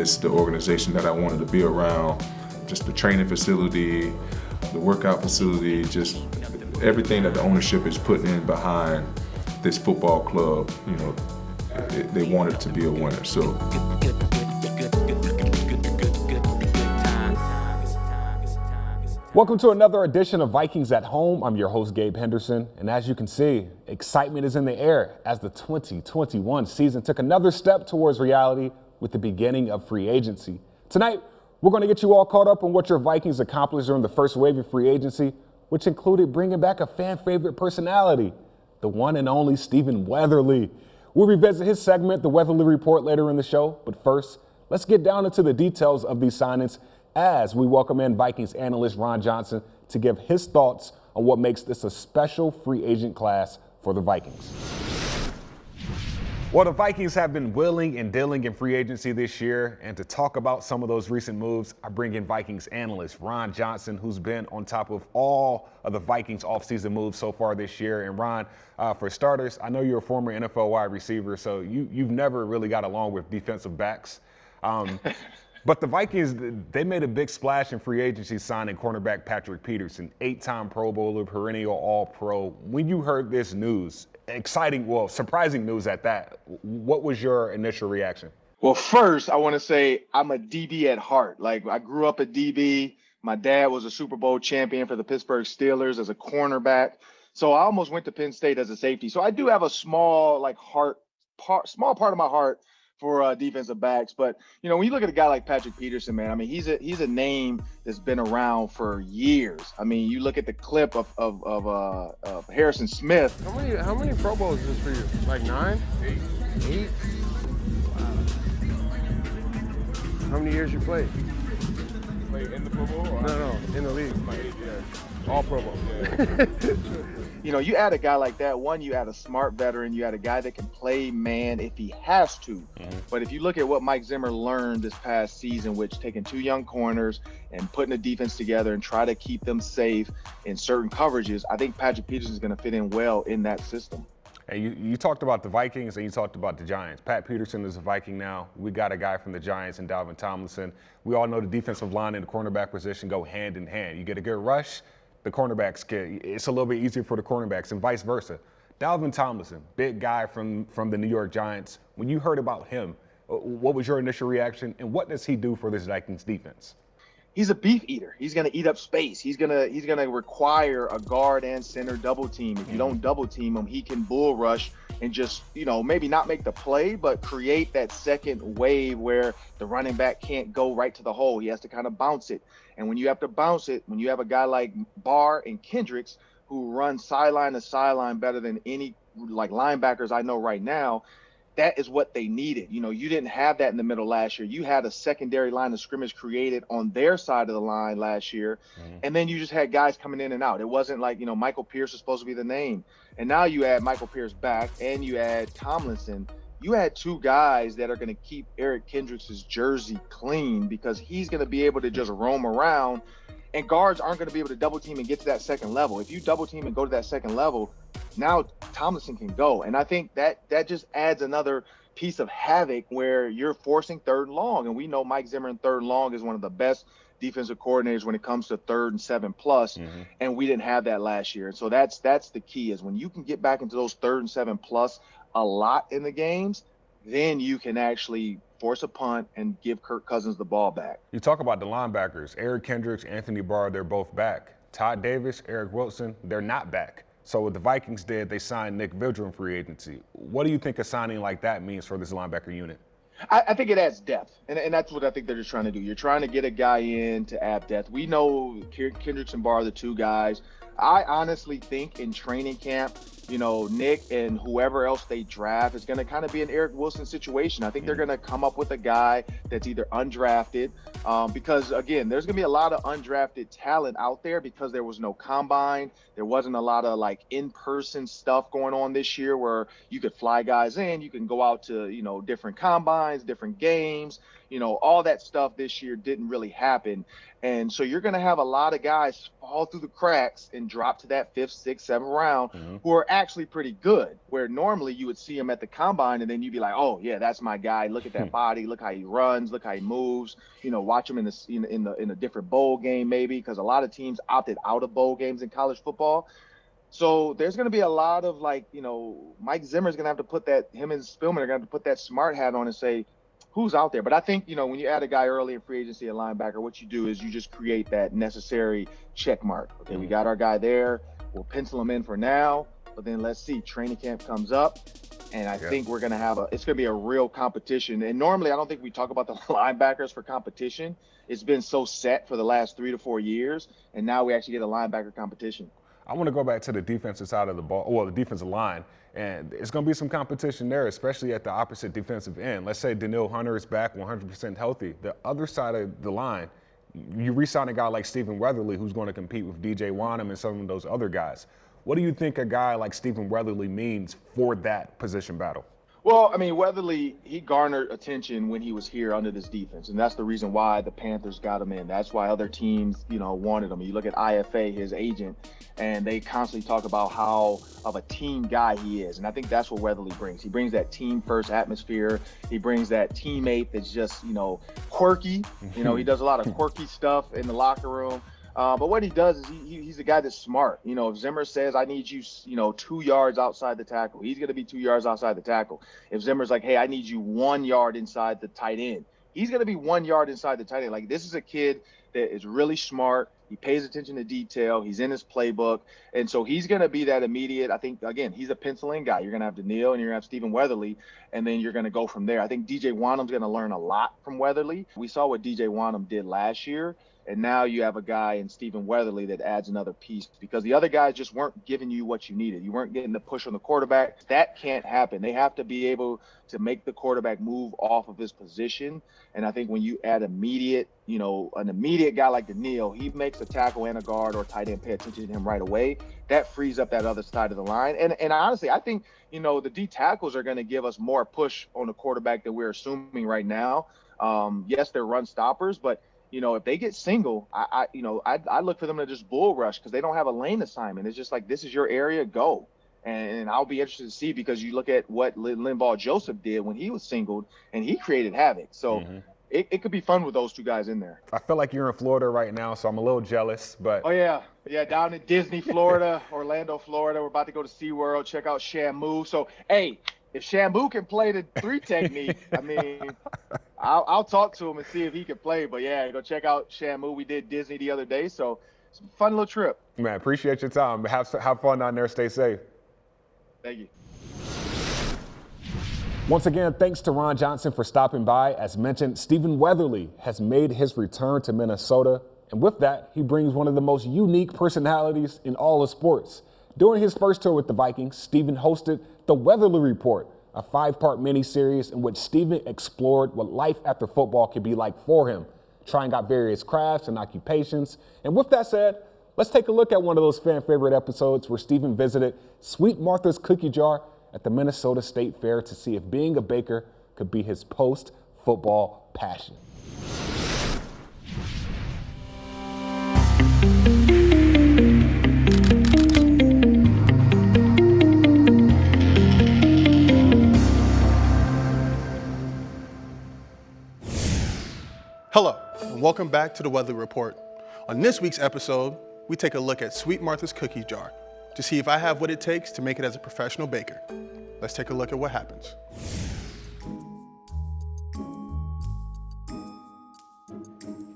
is the organization that I wanted to be around. Just the training facility, the workout facility, just everything that the ownership is putting in behind this football club. You know, they wanted to be a winner. So. Welcome to another edition of Vikings at Home. I'm your host, Gabe Henderson. And as you can see, excitement is in the air as the 2021 season took another step towards reality with the beginning of free agency. Tonight, we're going to get you all caught up on what your Vikings accomplished during the first wave of free agency, which included bringing back a fan favorite personality, the one and only Stephen Weatherly. We'll revisit his segment, The Weatherly Report, later in the show. But first, let's get down into the details of these signings as we welcome in Vikings analyst Ron Johnson to give his thoughts on what makes this a special free agent class for the Vikings. Well, the Vikings have been willing and dealing in free agency this year, and to talk about some of those recent moves, I bring in Vikings analyst Ron Johnson, who's been on top of all of the Vikings offseason moves so far this year. And Ron, for starters, I know you're a former NFL wide receiver, so you've never really got along with defensive backs. But the Vikings, they made a big splash in free agency signing cornerback Patrick Peterson, 8-time Pro Bowler, perennial All-Pro. When you heard this news, exciting, well, surprising news at that, what was your initial reaction? Well, first, I want to say I'm a DB at heart. Like, I grew up a DB. My dad was a Super Bowl champion for the Pittsburgh Steelers as a cornerback. So I almost went to Penn State as a safety. So I do have a small part of my heart for defensive backs. But, you know, when you look at a guy like Patrick Peterson, man, I mean, he's a name that's been around for years. I mean, you look at the clip of Harrison Smith. How many Pro Bowls is this for you? Like 9? 8? Wow. How many years you played? Played in the Pro Bowl? No, in the league. Like 8 years. All Pro Bowls. Yeah. You know, you add a guy like that, one, you add a smart veteran, you add a guy that can play man if he has to. Mm-hmm. But if you look at what Mike Zimmer learned this past season, which taking 2 young corners and putting a defense together and try to keep them safe in certain coverages, I think Patrick Peterson is going to fit in well in that system. Hey, you talked about the Vikings and you talked about the Giants. Pat Peterson is a Viking now. We got a guy from the Giants in Dalvin Tomlinson. We all know the defensive line and the cornerback position go hand in hand. You get a good rush, the cornerbacks it's a little bit easier for the cornerbacks and vice versa. Dalvin Tomlinson, big guy from the New York Giants. When you heard about him, what was your initial reaction and what does he do for this Vikings defense? He's a beef eater. He's going to eat up space. He's going to require a guard and center double team. If you don't double team him, he can bull rush and just, you know, maybe not make the play, but create that second wave where the running back can't go right to the hole. He has to kind of bounce it. And when you have to bounce it, when you have a guy like Barr and Kendricks who run sideline to sideline better than any like linebackers I know right now, that is what they needed. You know, you didn't have that in the middle last year. You had a secondary line of scrimmage created on their side of the line last year. Mm-hmm. And then you just had guys coming in and out. It wasn't like, you know, Michael Pierce was supposed to be the name. And now you add Michael Pierce back and you add Tomlinson. You had 2 guys that are going to keep Eric Kendricks' jersey clean because he's going to be able to just roam around and guards aren't going to be able to double team and get to that second level. If you double team and go to that second level, now Tomlinson can go. And I think that just adds another piece of havoc where you're forcing 3rd and long. And we know Mike Zimmer in 3rd and long is one of the best defensive coordinators when it comes to 3rd and 7+. Mm-hmm. And we didn't have that last year. So that's the key is when you can get back into those 3rd and 7+ a lot in the games, then you can actually force a punt and give Kirk Cousins the ball back. You talk about the linebackers, Eric Kendricks, Anthony Barr, they're both back. Todd Davis, Eric Wilson, they're not back. So what the Vikings did, they signed Nick Vigil in free agency. What do you think a signing like that means for this linebacker unit? I think it adds depth, and that's what I think they're just trying to do. You're trying to get a guy in to add depth. We know Kendricks and Barr are the 2 guys. I honestly think in training camp, you know, Nick and whoever else they draft is going to kind of be an Eric Wilson situation. I think they're going to come up with a guy that's either undrafted because, again, there's going to be a lot of undrafted talent out there because there was no combine. There wasn't a lot of, like, in-person stuff going on this year where you could fly guys in. You can go out to, you know, different combines, different games. all that stuff this year didn't really happen. And so you're going to have a lot of guys fall through the cracks and drop to that 5th, 6th, 7th round who are actually pretty good, where normally you would see them at the combine and then you'd be like, oh, yeah, that's my guy. Look at that body. Look how he runs. Look how he moves. Watch him in a different bowl game maybe, because a lot of teams opted out of bowl games in college football. So there's going to be a lot of Mike Zimmer's going to have to put that, him and Spielman are going to have to put that smart hat on and say, who's out there? But I think, when you add a guy early in free agency at linebacker, what you do is you just create that necessary check mark. Okay, we got our guy there. We'll pencil him in for now, but then let's see. Training camp comes up, and I think we're going to have it's going to be a real competition. And normally I don't think we talk about the linebackers for competition. It's been so set for the last 3 to 4 years, and now we actually get a linebacker competition. I want to go back to the defensive side of the ball, the defensive line, and it's going to be some competition there, especially at the opposite defensive end. Let's say Danielle Hunter is back 100% healthy. The other side of the line, you re-sign a guy like Stephen Weatherly, who's going to compete with DJ Wanham and some of those other guys. What do you think a guy like Stephen Weatherly means for that position battle? Well, I mean, Weatherly, he garnered attention when he was here under this defense, and that's the reason why the Panthers got him in. That's why other teams, wanted him. You look at IFA, his agent, and they constantly talk about how of a team guy he is, and I think that's what Weatherly brings. He brings that team-first atmosphere. He brings that teammate that's just, quirky. He does a lot of quirky stuff in the locker room. But what he does is he's a guy that's smart. If Zimmer says, I need you, 2 yards outside the tackle, he's going to be 2 yards outside the tackle. If Zimmer's like, hey, I need you 1 yard inside the tight end, he's going to be 1 yard inside the tight end. Like, this is a kid that is really smart. He pays attention to detail. He's in his playbook. And so he's going to be that immediate. I think, again, he's a pencil-in guy. You're going to have Danielle and you're going to have Stephen Weatherly, and then you're going to go from there. I think DJ Wanham's going to learn a lot from Weatherly. We saw what DJ Wanham did last year. And now you have a guy in Stephen Weatherly that adds another piece, because the other guys just weren't giving you what you needed. You weren't getting the push on the quarterback. That can't happen. They have to be able to make the quarterback move off of his position. And I think when you add an immediate guy like Danielle, he makes a tackle and a guard or tight end pay attention to him right away. That frees up that other side of the line. And honestly, I think, the D tackles are going to give us more push on the quarterback than we're assuming right now. Yes, they're run stoppers, but if they get single, I look for them to just bull rush, because they don't have a lane assignment. It's just like, this is your area, go. And I'll be interested to see, because you look at what Linval Joseph did when he was singled, and he created havoc. So it could be fun with those two guys in there. I feel like you're in Florida right now, so I'm a little jealous. But oh yeah, down in Disney, Florida, Orlando, Florida. We're about to go to SeaWorld, check out Shamu. So hey, if Shamu can play the 3 technique, I mean, I'll talk to him and see if he can play. But yeah, go check out Shamu. We did Disney the other day, so it's a fun little trip. Man, appreciate your time. Have fun down there. Stay safe. Thank you. Once again, thanks to Ron Johnson for stopping by. As mentioned, Stephen Weatherly has made his return to Minnesota, and with that, he brings one of the most unique personalities in all of sports. During his first tour with the Vikings, Stephen hosted the Weatherly Report, a 5-part mini-series in which Stephen explored what life after football could be like for him, trying out various crafts and occupations. And with that said, let's take a look at one of those fan-favorite episodes where Stephen visited Sweet Martha's Cookie Jar at the Minnesota State Fair to see if being a baker could be his post-football passion. Hello, and welcome back to the Weatherly Report. On this week's episode, we take a look at Sweet Martha's Cookie Jar to see if I have what it takes to make it as a professional baker. Let's take a look at what happens.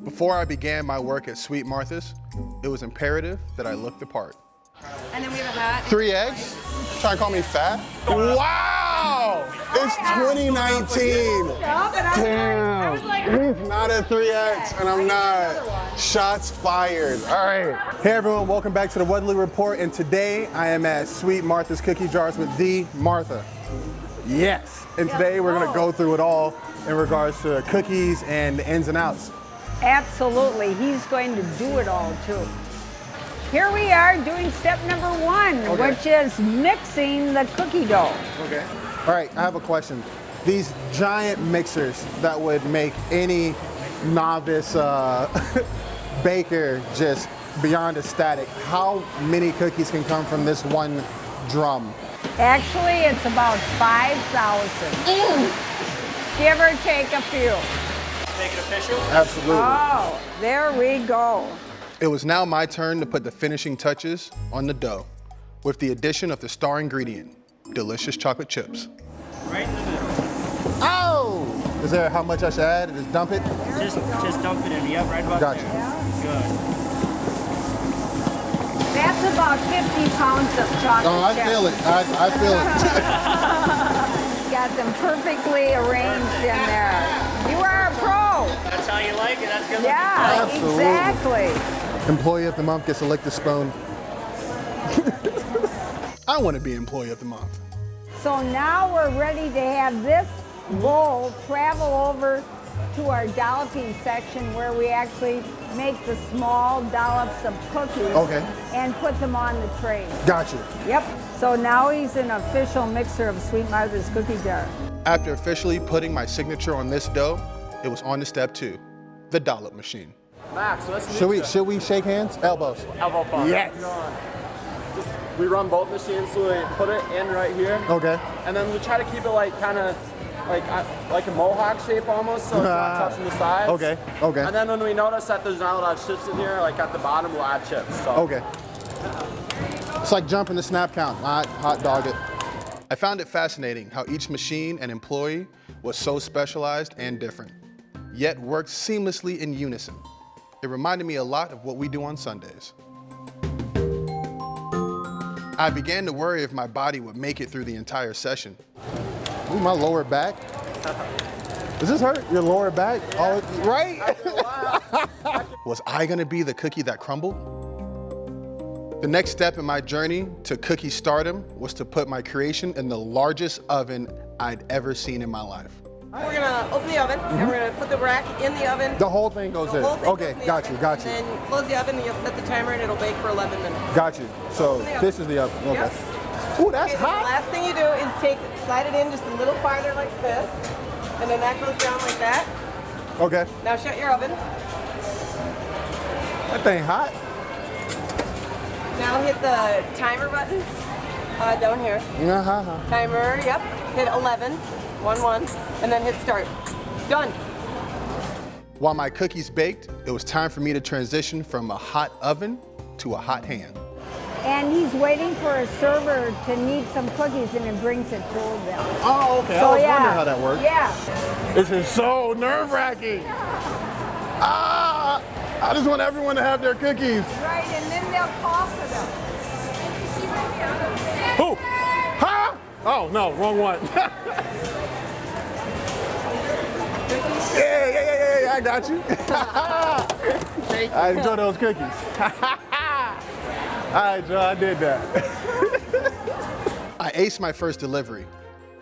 Before I began my work at Sweet Martha's, it was imperative that I look the part. And then we have a hat. 3 eggs? Trying to call me fat? Wow! It's 2019. Damn. He's not at 3X, and I'm not. Shots fired. All right. Hey, everyone. Welcome back to the Weatherly Report. And today, I am at Sweet Martha's Cookie Jars with the Martha. Yes. And today, we're going to go through it all in regards to cookies and the ins and outs. Absolutely. He's going to do it all, too. Here we are doing step number 1, which is mixing the cookie dough. Okay. All right, I have a question. these giant mixers that would make any novice baker just beyond ecstatic. How many cookies can come from this one drum? Actually, it's about 5,000. Give or take a few. Make it official? Absolutely. Oh, there we go. It was now my turn to put the finishing touches on the dough with the addition of the star ingredient, delicious chocolate chips. Right in the middle. Oh! Is there how much I should add? Just dump it? Just dump it in. Yep, right about Gotcha. there. Good. That's about 50 pounds of chocolate Oh, I chips. feel it. I feel it. Got them perfectly arranged in there. You are a pro. That's how you like it. That's good. Yeah, Absolutely. exactly. Employee of the month gets to lick the spoon. I want to be employee of the month. So now we're ready to have this bowl travel over to our dolloping section where we actually make the small dollops of cookies Okay. and put them on the tray. Gotcha. Yep. So now he's an official mixer of Sweet Martha's cookie jar. After officially putting my signature on this dough, it was on to step 2, the dollop machine. Max, let's Should we shake hands? Elbows. elbow fire. Yes. We run both machines, so we put it in right here, Okay. and then we try to keep it like kind of like a mohawk shape almost, so it's not touching the sides. Okay. Okay. And then when we notice that there's not a lot of chips in here, like at the bottom, we'll add chips. So. Okay. It's like jumping the snap count. Hot dog it. I found it fascinating how each machine and employee was so specialized and different, yet worked seamlessly in unison. It reminded me a lot of what we do on Sundays. I began to worry if my body would make it through the entire session. Ooh, my lower back. Does this hurt? Your lower back? Oh, right? Was I gonna be the cookie that crumbled? The next step in my journey to cookie stardom was to put my creation in the largest oven I'd ever seen in my life. We're gonna open the oven and we're gonna put the rack in the oven. The whole thing goes in. The whole thing Okay, goes in the got oven, you, got you. And then close the oven and you'll set the timer and it'll bake for 11 minutes. Got you. So this is the oven. Okay. Yep. Ooh, that's Okay, so the hot. last thing you do is slide it in just a little farther like this, and then that goes down like that. Okay. Now shut your oven. That thing hot. Now hit the timer button down here. Uh-huh. Timer, yep. Hit 11, 1, and then hit start. Done. While my cookies baked, it was time for me to transition from a hot oven to a hot hand. And he's waiting for a server to need some cookies and it brings it to them. Oh, okay. So, I was yeah. wondering how that worked. Yeah. This is so nerve-wracking. I just want everyone to have their cookies. Right, and then they'll call for them. Who? Huh? Oh, no, wrong one. Yeah, I got you. I enjoy those cookies. All right, Joe, I did that. I aced my first delivery.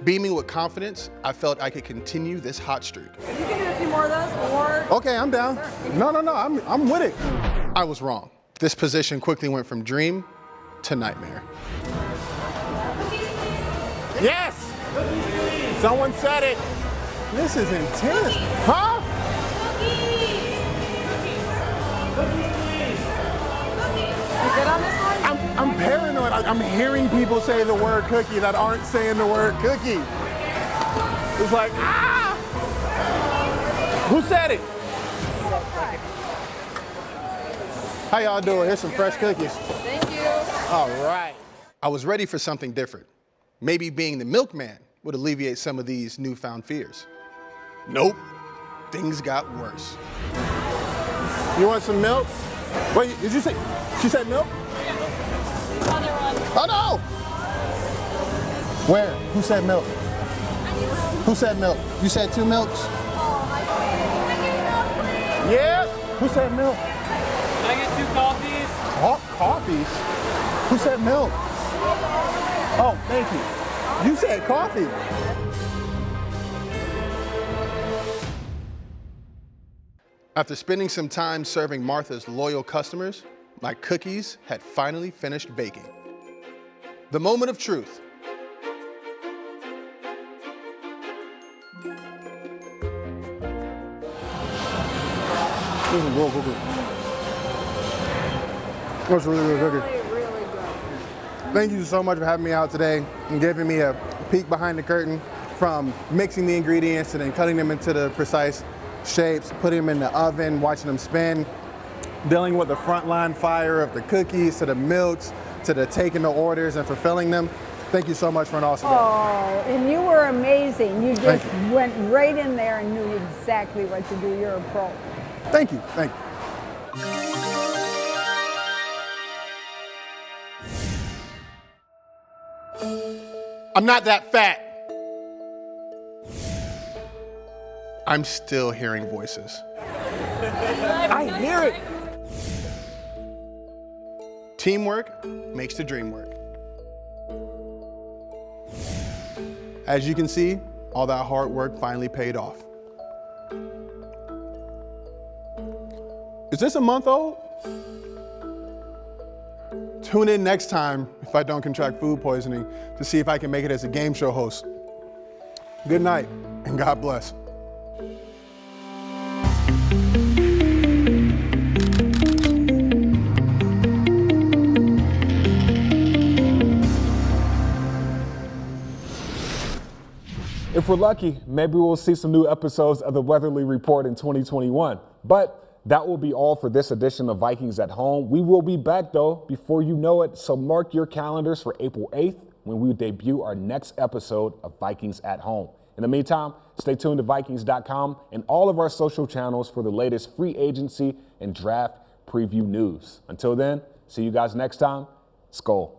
Beaming with confidence, I felt I could continue this hot streak. You can do a few more of those, or Okay, I'm down. No, I'm with it. I was wrong. This position quickly went from dream to nightmare. Yes! Someone said it. This is intense. Huh? you good on this one? I'm paranoid. I'm hearing people say the word cookie that aren't saying the word cookie. It's like, ah! Who said it? How y'all doing? Here's some fresh cookies. Thank you. All right. I was ready for something different. Maybe being the milkman would alleviate some of these newfound fears. Nope. Things got worse. You want some milk? Wait, did you say, she said milk? Oh no! Where? Who said milk? Who said milk? You said 2 milks? Yeah? Who said milk? Can I get 2 coffees? Coffees? Who said milk? Oh, thank you. You said coffee. After spending some time serving Martha's loyal customers, my cookies had finally finished baking. The moment of truth. This is real cookie. That's really good cookie. Really good. Thank you so much for having me out today and giving me a peek behind the curtain from mixing the ingredients and then cutting them into the precise shapes, putting them in the oven, watching them spin, dealing with the frontline fire of the cookies to the milks to the taking the orders and fulfilling them. Thank you so much for an awesome day. Oh, and you were amazing. You Thank just went right in there and knew exactly what to do. You're a pro. Thank you. Thank you. I'm not that fat. I'm still hearing voices. I hear it. Teamwork makes the dream work. As you can see, all that hard work finally paid off. Is this a month old? Tune in next time if I don't contract food poisoning to see if I can make it as a game show host. Good night and God bless. If we're lucky, maybe we'll see some new episodes of the Weatherly Report in 2021. But that will be all for this edition of Vikings at Home. We will be back, though, before you know it, so mark your calendars for April 8th when we debut our next episode of Vikings at Home. In the meantime, stay tuned to Vikings.com and all of our social channels for the latest free agency and draft preview news. Until then, see you guys next time. Skol.